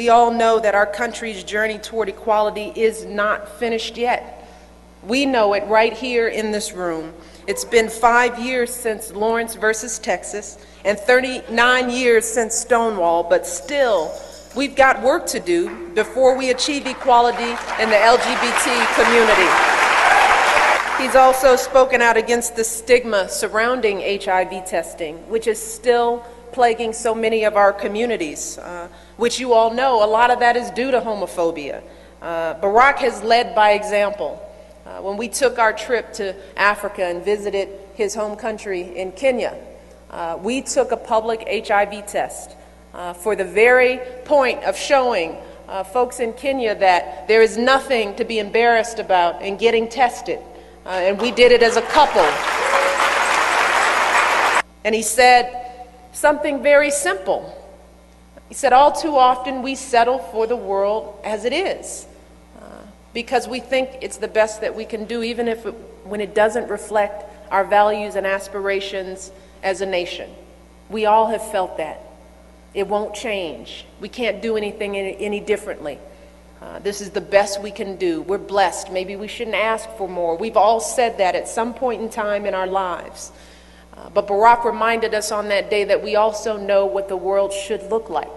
we all know that our country's journey toward equality is not finished yet. We know it right here in this room. It's been 5 years since Lawrence versus Texas and 39 years since Stonewall, but still, we've got work to do before we achieve equality in the LGBT community. He's also spoken out against the stigma surrounding HIV testing, which is still plaguing so many of our communities, which you all know, a lot of that is due to homophobia. Barack has led by example. When we took our trip to Africa and visited his home country in Kenya, we took a public HIV test for the very point of showing folks in Kenya that there is nothing to be embarrassed about in getting tested. And we did it as a couple. And he said something very simple. He said, all too often we settle for the world as it is because we think it's the best that we can do, even if when it doesn't reflect our values and aspirations as a nation. We all have felt that. It won't change. We can't do anything any differently. This is the best we can do. We're blessed. Maybe we shouldn't ask for more. We've all said that at some point in time in our lives. But Barack reminded us on that day that we also know what the world should look like.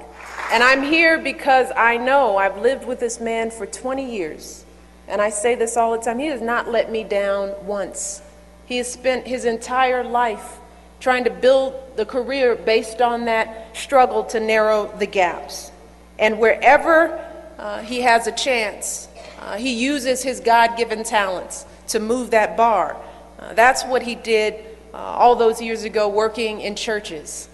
And I'm here because I know I've lived with this man for 20 years. And I say this all the time. He has not let me down once. He has spent his entire life trying to build the career based on that struggle to narrow the gaps. And wherever he has a chance, he uses his God-given talents to move that bar. That's what he did all those years ago, working in churches,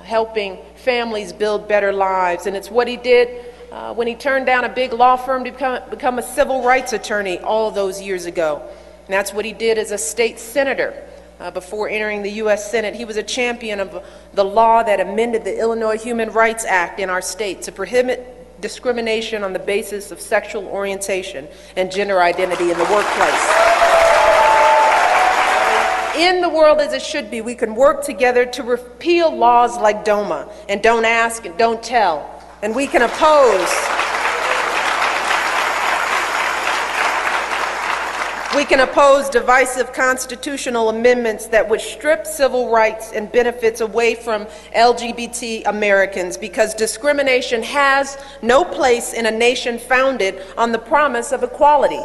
helping families build better lives. And it's what he did when he turned down a big law firm to become a civil rights attorney all those years ago. And that's what he did as a state senator before entering the U.S. Senate. He was a champion of the law that amended the Illinois Human Rights Act in our state to prohibit discrimination on the basis of sexual orientation and gender identity in the workplace. In the world as it should be, we can work together to repeal laws like DOMA and Don't Ask and Don't Tell. And we can oppose divisive constitutional amendments that would strip civil rights and benefits away from LGBT Americans, because discrimination has no place in a nation founded on the promise of equality.